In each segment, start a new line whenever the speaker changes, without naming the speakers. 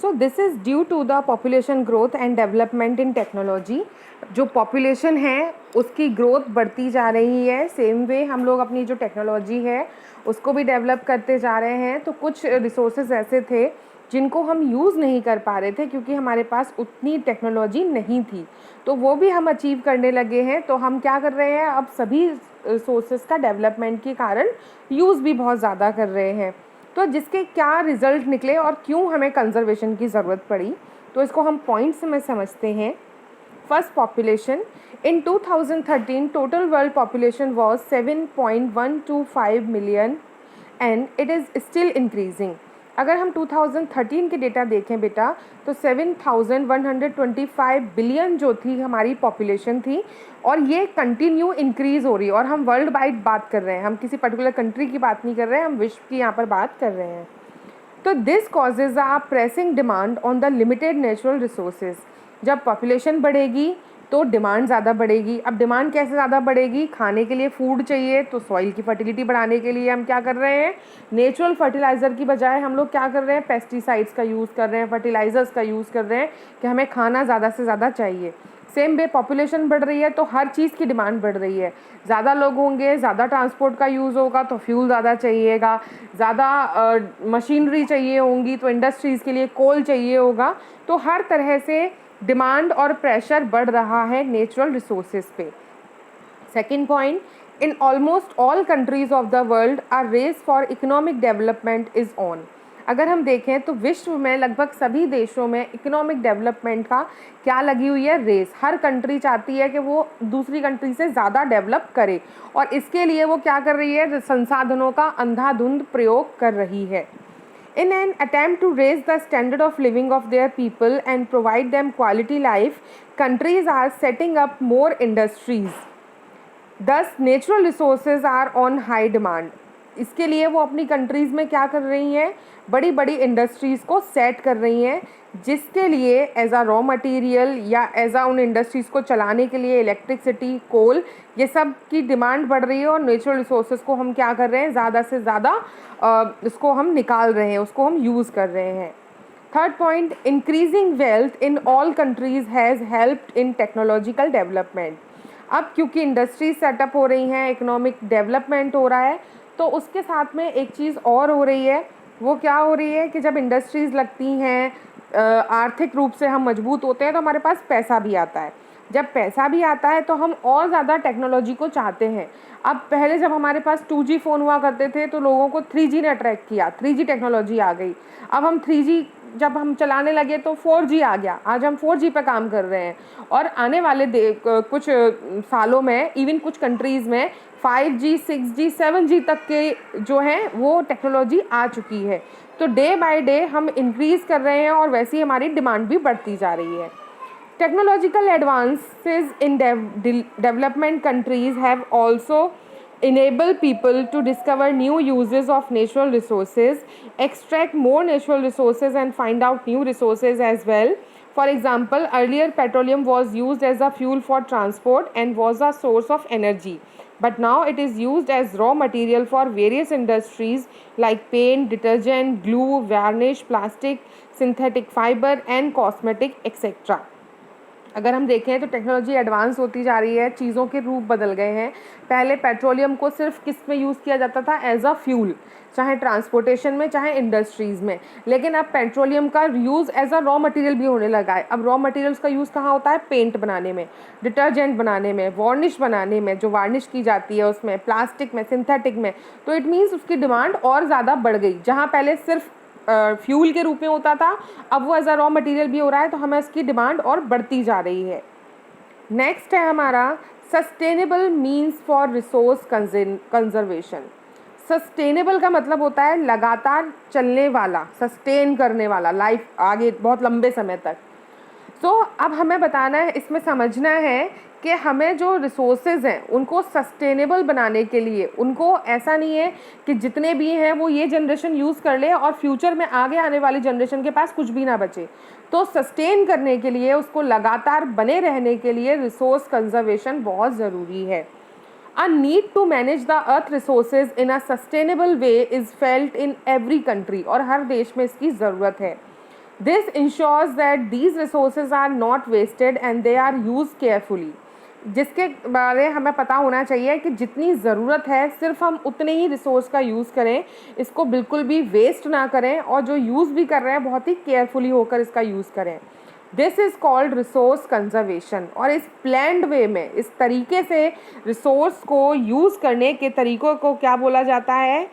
So this is due to the population growth and development in technology. जो population है उसकी growth बढ़ती जा रही है, सेम वे हम लोग अपनी जो टेक्नोलॉजी है उसको भी डेवलप करते जा रहे हैं। तो कुछ रिसोर्सेज ऐसे थे जिनको हम यूज़ नहीं कर पा रहे थे क्योंकि हमारे पास उतनी टेक्नोलॉजी नहीं थी, तो वो भी हम अचीव करने लगे हैं। तो हम क्या कर रहे हैं, अब सभी रिसोर्सेज का डेवलपमेंट के कारण यूज़ भी बहुत ज़्यादा कर रहे हैं। तो जिसके क्या रिज़ल्ट निकले और क्यों हमें कंजर्वेशन की ज़रूरत पड़ी, तो इसको हम पॉइंट्स में समझते हैं। First, population. In 2013 total world population was 7.125 million and it is still increasing. अगर हम 2013 के डेटा देखें बेटा, तो 7,125 बिलियन जो थी हमारी पॉपुलेशन थी, और ये कंटिन्यू इंक्रीज़ हो रही है। और हम वर्ल्ड वाइड बात कर रहे हैं, हम किसी पर्टिकुलर कंट्री की बात नहीं कर रहे हैं, हम विश्व की यहाँ पर बात कर रहे हैं। तो this causes a pressing demand on the limited natural resources. जब पॉपुलेशन बढ़ेगी तो डिमांड ज़्यादा बढ़ेगी। अब डिमांड कैसे ज़्यादा बढ़ेगी, खाने के लिए फूड चाहिए, तो सॉइल की फर्टिलिटी बढ़ाने के लिए हम क्या कर रहे हैं, नेचुरल फर्टिलाइज़र की बजाय हम लोग क्या कर रहे हैं, पेस्टिसाइड्स का यूज़ कर रहे हैं, फर्टिलाइज़र्स का यूज़ कर रहे हैं कि हमें खाना ज़्यादा से ज़्यादा चाहिए। सेम वे पॉपुलेशन बढ़ रही है तो हर चीज़ की डिमांड बढ़ रही है। ज़्यादा लोग होंगे, ज़्यादा ट्रांसपोर्ट का यूज़ होगा तो फ्यूल ज़्यादा चाहिएगा, ज़्यादा मशीनरी चाहिए होंगी तो इंडस्ट्रीज़ के लिए कोल चाहिए होगा। तो हर तरह से डिमांड और प्रेशर बढ़ रहा है नेचुरल रिसोर्सेज पे। Second point, in almost all countries of the world are race for economic development is on. अगर हम देखें तो विश्व में लगभग सभी देशों में इकोनॉमिक डेवलपमेंट का क्या लगी हुई है, रेस। हर कंट्री चाहती है कि वो दूसरी कंट्री से ज़्यादा डेवलप करे, और इसके लिए वो क्या कर रही है, संसाधनों का अंधाधुंध प्रयोग कर रही है। In an attempt to raise the standard of living of their people and provide them quality life, countries are setting up more industries. Thus, natural resources are on high demand. इसके लिए वो अपनी कंट्रीज़ में क्या कर रही हैं, बड़ी बड़ी इंडस्ट्रीज़ को सेट कर रही हैं, जिसके लिए एज आ रॉ मटेरियल या एज आ उन इंडस्ट्रीज़ को चलाने के लिए इलेक्ट्रिसिटी, कोल, ये सब की डिमांड बढ़ रही है। और नेचुरल रिसोर्सेज को हम क्या कर रहे हैं, ज़्यादा से ज़्यादा उसको हम निकाल रहे हैं, उसको हम यूज़ कर रहे हैं। Third point, increasing wealth in all countries has helped in technological development. अब क्योंकि इंडस्ट्रीज सेटअप हो रही हैं, इकोनॉमिक डेवलपमेंट हो रहा है, तो उसके साथ में एक चीज़ और हो रही है। वो क्या हो रही है कि जब इंडस्ट्रीज़ लगती हैं, आर्थिक रूप से हम मजबूत होते हैं, तो हमारे पास पैसा भी आता है। जब पैसा भी आता है तो हम और ज़्यादा टेक्नोलॉजी को चाहते हैं। अब पहले जब हमारे पास 2G फ़ोन हुआ करते थे तो लोगों को 3G ने अट्रैक्ट किया, 3G टेक्नोलॉजी आ गई। अब हम 3G जब हम चलाने लगे तो 4G आ गया, आज हम 4G पे काम कर रहे हैं। और आने वाले कुछ सालों में इवन कुछ कंट्रीज़ में 5G, 6G, 7G तक के जो हैं वो टेक्नोलॉजी आ चुकी है। तो डे बाय डे हम इंक्रीज़ कर रहे हैं और वैसे ही हमारी डिमांड भी बढ़ती जा रही है। Technological advances in development countries have also enabled people to discover new uses of natural resources, extract more natural resources, and find out new resources as well. For example, earlier petroleum was used as a fuel for transport and was a source of energy. But now it is used as raw material for various industries like paint, detergent, glue, varnish, plastic, synthetic fiber, and cosmetic, etc. अगर हम देखें तो technology advance होती जा रही है, चीज़ों के रूप बदल गए हैं। पहले पेट्रोलियम को सिर्फ किस में यूज़ किया जाता था, एज अ फ्यूल, चाहे ट्रांसपोर्टेशन में चाहे इंडस्ट्रीज़ में। लेकिन अब पेट्रोलियम का use as a raw material भी होने लगा है। अब रॉ मटेरियल्स का यूज़ कहाँ होता है, पेंट बनाने में, डिटर्जेंट बनाने में, वार्निश बनाने में, जो वार्निश की जाती है उसमें, प्लास्टिक में, सिंथेटिक में। तो इट मीन्स उसकी डिमांड और ज़्यादा बढ़ गई। जहाँ पहले सिर्फ फ्यूल के रूप में होता था, अब वो एज अ रॉ मटेरियल भी हो रहा है, तो हमें इसकी डिमांड और बढ़ती जा रही है। नेक्स्ट है हमारा sustainable means for resource conservation. Sustainable का मतलब होता है लगातार चलने वाला, सस्टेन करने वाला, लाइफ आगे बहुत लंबे समय तक। अब हमें बताना है, इसमें समझना है कि हमें जो रिसोर्सेज हैं उनको सस्टेनेबल बनाने के लिए, उनको ऐसा नहीं है कि जितने भी हैं वो ये जनरेशन यूज़ कर ले और फ्यूचर में आगे आने वाली जनरेशन के पास कुछ भी ना बचे। तो सस्टेन करने के लिए, उसको लगातार बने रहने के लिए रिसोर्स कंजर्वेशन बहुत ज़रूरी है। A need to manage the earth resources in a sustainable way is felt in every country, और हर देश में इसकी ज़रूरत है। This ensures that these resources are not wasted and they are use carefully, जिसके बारे हमें पता होना चाहिए कि जितनी ज़रूरत है सिर्फ हम उतने ही रिसोर्स का यूज़ करें, इसको बिल्कुल भी वेस्ट ना करें, और जो यूज़ भी कर रहे हैं बहुत ही केयरफुली होकर इसका यूज़ करें। This is called resource conservation. और इस प्लान्ड वे में, इस तरीके से रिसोर्स को यूज़ करने के तरीक़ों को क्या बोला जाता है?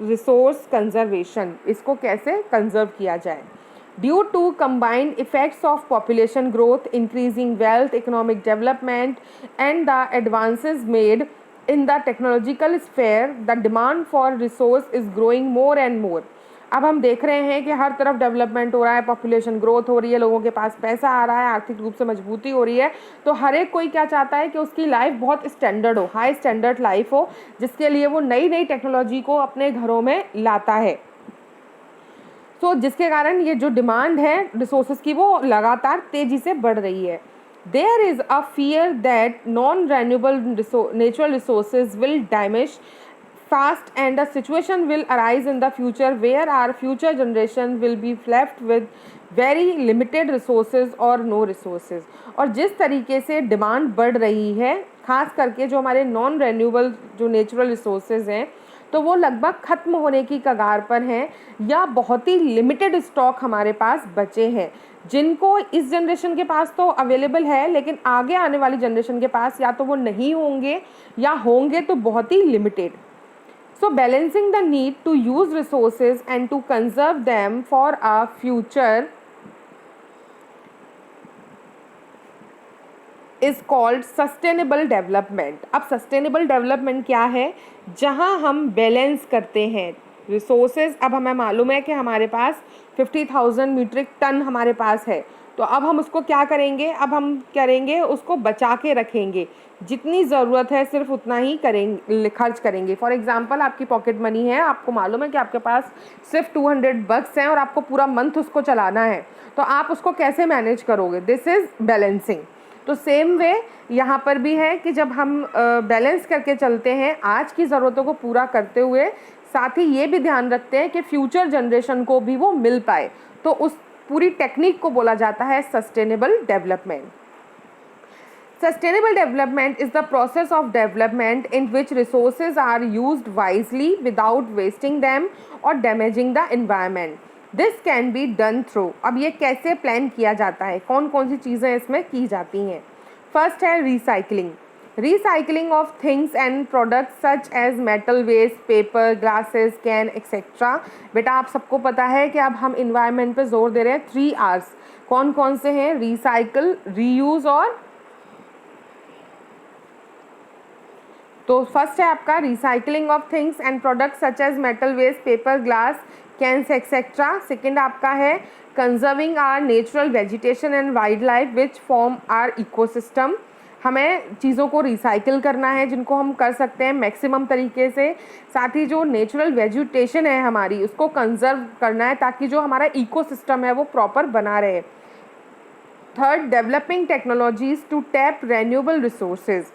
Resource conservation. इसको कैसे कंजर्व किया जाए? Due to combined effects of population growth, increasing wealth, economic development, and the advances made in the technological sphere, the demand for resource is growing more and more. अब हम देख रहे हैं कि हर तरफ डेवलपमेंट हो रहा है, पॉपुलेशन ग्रोथ हो रही है, लोगों के पास पैसा आ रहा है, आर्थिक रूप से मजबूती हो रही है, तो हर एक कोई क्या चाहता है कि उसकी लाइफ बहुत स्टैंडर्ड हो, हाई स्टैंडर्ड लाइफ हो, जिसके लिए वो नई नई टेक्नोलॉजी को अपने घरों में लाता है। तो जिसके कारण ये जो डिमांड है रिसोर्सेज की वो लगातार तेज़ी से बढ़ रही है। There is a fear that non renewable natural resources will damage fast and a situation will arise in the future where our future generation will be left with very limited resources or no resources। और जिस तरीके से demand बढ़ रही है, ख़ास करके जो हमारे नॉन रेन्यूएबल जो नेचुरल रिसोर्सेज हैं, तो वो लगभग ख़त्म होने की कगार पर हैं, या बहुत ही लिमिटेड स्टॉक हमारे पास बचे हैं, जिनको इस जनरेशन के पास तो अवेलेबल है, लेकिन आगे आने वाली जनरेशन के पास या तो वो नहीं होंगे या होंगे तो बहुत ही limited. So balancing the need to use resources and to conserve them for our future is called sustainable development। अब sustainable development क्या है? जहाँ हम बैलेंस करते हैं रिसोर्सेज। अब हमें मालूम है कि हमारे पास 50,000 मीट्रिक टन हमारे पास है, तो अब हम उसको क्या करेंगे? अब हम करेंगे उसको बचा के रखेंगे, जितनी ज़रूरत है सिर्फ उतना ही करेंगे, खर्च करेंगे। फॉर एग्जांपल आपकी पॉकेट मनी है, आपको मालूम है कि आपके पास सिर्फ 200 बक्स हैं और आपको पूरा मंथ उसको चलाना है, तो आप उसको कैसे मैनेज करोगे? This is balancing. तो सेम वे यहाँ पर भी है कि जब हम बैलेंस करके चलते हैं आज की ज़रूरतों को पूरा करते हुए, साथ ही ये भी ध्यान रखते हैं कि फ्यूचर जनरेशन को भी वो मिल पाए, तो उस पूरी टेक्निक को बोला जाता है sustainable development. Sustainable development is the process of development in which resources are used wisely without wasting them or damaging the environment. This can be done through। अब ये कैसे प्लान किया जाता है, कौन कौन सी चीज़ें इसमें की जाती हैं? फर्स्ट है recycling. Recycling of things and products such as metal waste, paper, glasses, can etcetera. बेटा आप सबको पता है कि अब हम इन्वायरमेंट पे जोर दे रहे हैं 3 Rs। कौन कौन से हैं? रिसाइकल, रीयूज़ और तो फर्स्ट है आपका recycling of things and products such as metal waste, paper, glass, cans etcetera. Second आपका है conserving our natural vegetation and wild life which form our ecosystem. हमें चीज़ों को रिसाइकिल करना है जिनको हम कर सकते हैं मैक्सिमम तरीके से, साथ ही जो नेचुरल वेजिटेशन है हमारी उसको कंजर्व करना है ताकि जो हमारा इकोसिस्टम है वो प्रॉपर बना रहे। Third, developing technologies to tap renewable resources.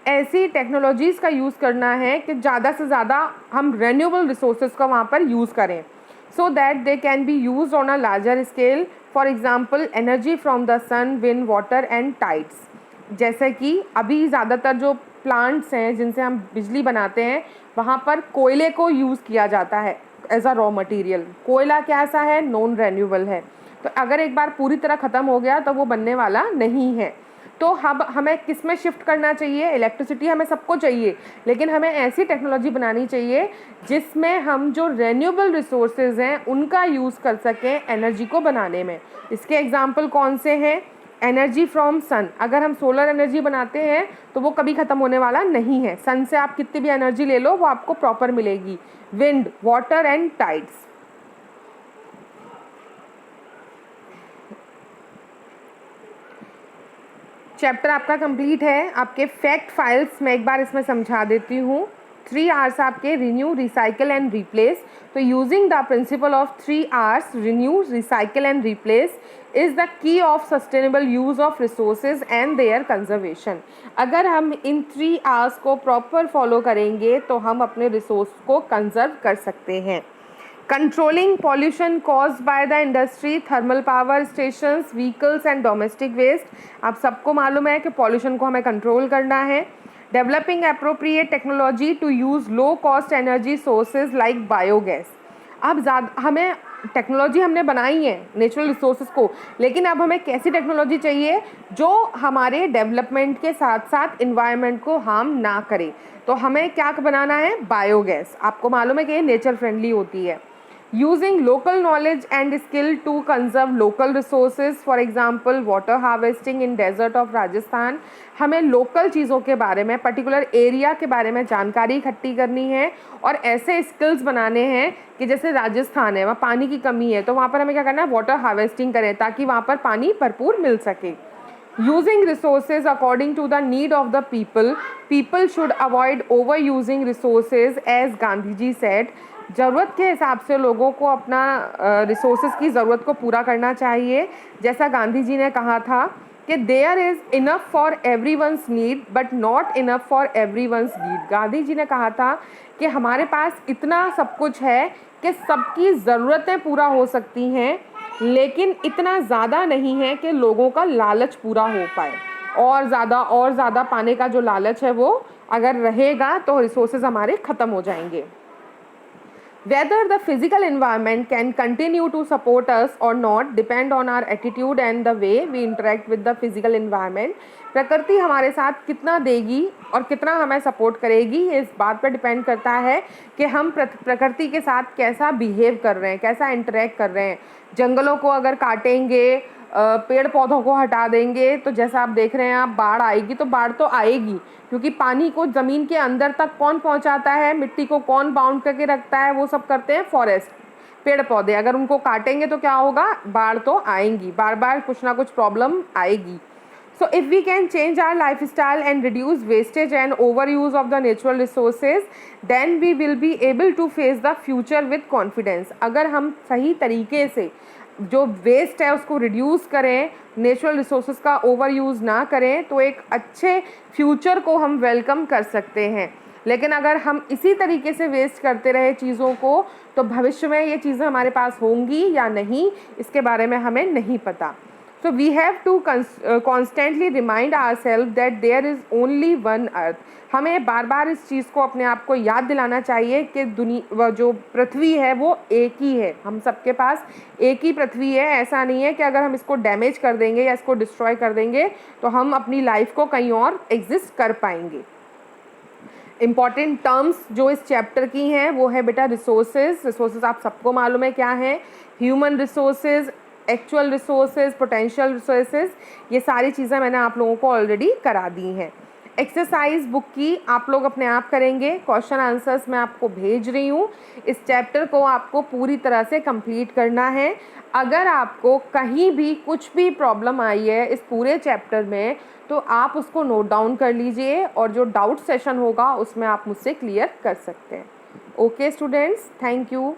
ऐसी टेक्नोलॉजीज़ का यूज़ करना है कि ज़्यादा से ज़्यादा हम रेन्यूएबल रिसोर्सेज का वहाँ पर यूज़ करें, so that they can be use on a larger scale. For example energy from the sun, wind, water and tides. जैसे कि अभी ज़्यादातर जो प्लांट्स हैं जिनसे हम बिजली बनाते हैं, वहाँ पर कोयले को यूज़ किया जाता है एज अ रॉ मटेरियल। कोयला कैसा है? नॉन रेन्यूएबल है, तो अगर एक बार पूरी तरह ख़त्म हो गया तो वो बनने वाला नहीं है। तो अब हमें किस में शिफ्ट करना चाहिए? इलेक्ट्रिसिटी हमें सबको चाहिए, लेकिन हमें ऐसी टेक्नोलॉजी बनानी चाहिए जिसमें हम जो रेन्यूएबल रिसोर्सेज हैं उनका यूज़ कर सकें एनर्जी को बनाने में। इसके एग्जांपल कौन से हैं? Energy from sun. अगर हम सोलर एनर्जी बनाते हैं तो वो कभी ख़त्म होने वाला नहीं है। सन से आप कितनी भी एनर्जी ले लो वो आपको प्रॉपर मिलेगी। Wind, water and tides. Chapter आपका कंप्लीट है। आपके फैक्ट फाइल्स मैं एक बार इसमें समझा देती हूँ। 3 Rs आपके रिन्यू, रिसाइकल एंड रिप्लेस। तो using the principle of 3 Rs, renew, recycle and replace is the key of sustainable use of resources and their conservation. अगर हम इन 3 Rs को प्रॉपर फॉलो करेंगे तो हम अपने रिसोर्स को कंजर्व कर सकते हैं। Controlling pollution caused by the industry, thermal power stations, vehicles and domestic waste. आप सबको मालूम है कि पॉल्यूशन को हमें कंट्रोल करना है। Developing appropriate technology to use low cost energy sources like biogas. अब हमें टेक्नोलॉजी हमने बनाई है नेचुरल रिसोर्सेज को, लेकिन अब हमें कैसी टेक्नोलॉजी चाहिए जो हमारे डेवलपमेंट के साथ साथ इन्वायरमेंट को हार्म ना करे। तो हमें क्या बनाना है? बायोगैस। आपको मालूम है कि ये नेचर फ्रेंडली होती है। Using local knowledge and skill to conserve local resources, for example water harvesting in desert of Rajasthan. हमें लोकल चीज़ों के बारे में, पर्टिकुलर एरिया के बारे में जानकारी इकट्ठी करनी है और ऐसे स्किल्स बनाने हैं कि जैसे राजस्थान है, वहाँ पानी की कमी है, तो वहाँ पर हमें क्या करना है? वाटर हार्वेस्टिंग करें ताकि वहाँ पर पानी भरपूर मिल सके। Using resources according to the need of the people, people should avoid overusing resources as Gandhi ji said। ज़रूरत के हिसाब से लोगों को अपना रिसोर्सेज की ज़रूरत को पूरा करना चाहिए। जैसा गांधी जी ने कहा था कि there is enough for everyone's need but not enough for everyone's need. Gandhi ji ने कहा था कि हमारे पास इतना सब कुछ है कि सबकी ज़रूरतें पूरा हो सकती हैं, लेकिन इतना ज़्यादा नहीं है कि लोगों का लालच पूरा हो पाए। और ज़्यादा पाने का जो लालच है वो अगर रहेगा तो रिसोर्सेज हमारे ख़त्म हो जाएंगे। Whether the physical environment can continue to support us or not depend on our attitude and the way we interact with the physical environment। प्रकृति हमारे साथ कितना देगी और कितना हमें सपोर्ट करेगी, ये इस बात पर डिपेंड करता है कि हम प्रकृति के साथ कैसा बिहेव कर रहे हैं, कैसा इंटरेक्ट कर रहे हैं। जंगलों को अगर काटेंगे, पेड़ पौधों को हटा देंगे, तो जैसा आप देख रहे हैं, आप बाढ़ आएगी तो बाढ़ तो आएगी, क्योंकि पानी को ज़मीन के अंदर तक कौन पहुंचाता है, मिट्टी को कौन बाउंड करके रखता है, वो सब करते हैं फॉरेस्ट, पेड़ पौधे। अगर उनको काटेंगे तो क्या होगा? बाढ़ तो आएंगी, बार बार कुछ ना कुछ प्रॉब्लम आएगी। So if we can change our lifestyle and reduce wastage and overuse of the natural resources, then we will be able to face the future with confidence। अगर हम सही तरीके से जो वेस्ट है उसको रिड्यूस करें, नेचुरल रिसोर्सेज का ओवर यूज़ ना करें, तो एक अच्छे फ्यूचर को हम वेलकम कर सकते हैं। लेकिन अगर हम इसी तरीके से वेस्ट करते रहे चीज़ों को, तो भविष्य में ये चीज़ें हमारे पास होंगी या नहीं, इसके बारे में हमें नहीं पता। So we have to constantly remind ourselves that there is only one earth। हमें बार बार इस चीज़ को अपने आप को याद दिलाना चाहिए कि दुनिया जो पृथ्वी है वो एक ही है, हम सबके पास एक ही पृथ्वी है। ऐसा नहीं है कि अगर हम इसको डैमेज कर देंगे या इसको डिस्ट्रॉय कर देंगे तो हम अपनी लाइफ को कहीं और एग्जिस्ट कर पाएंगे। इम्पॉर्टेंट टर्म्स जो इस चैप्टर की हैं वो है बेटा रिसोर्सेज। रिसोर्सेज आप सबको मालूम है क्या है? Human resources, actual resources, potential resources, ये सारी चीज़ें मैंने आप लोगों को ऑलरेडी करा दी हैं। एक्सरसाइज बुक की आप लोग अपने आप करेंगे, क्वेश्चन आंसर्स मैं आपको भेज रही हूँ। इस चैप्टर को आपको पूरी तरह से कंप्लीट करना है। अगर आपको कहीं भी कुछ भी प्रॉब्लम आई है इस पूरे चैप्टर में, तो आप उसको नोट डाउन कर लीजिए और जो डाउट सेशन होगा उसमें आप मुझसे क्लियर कर सकते हैं। Okay students, thank you.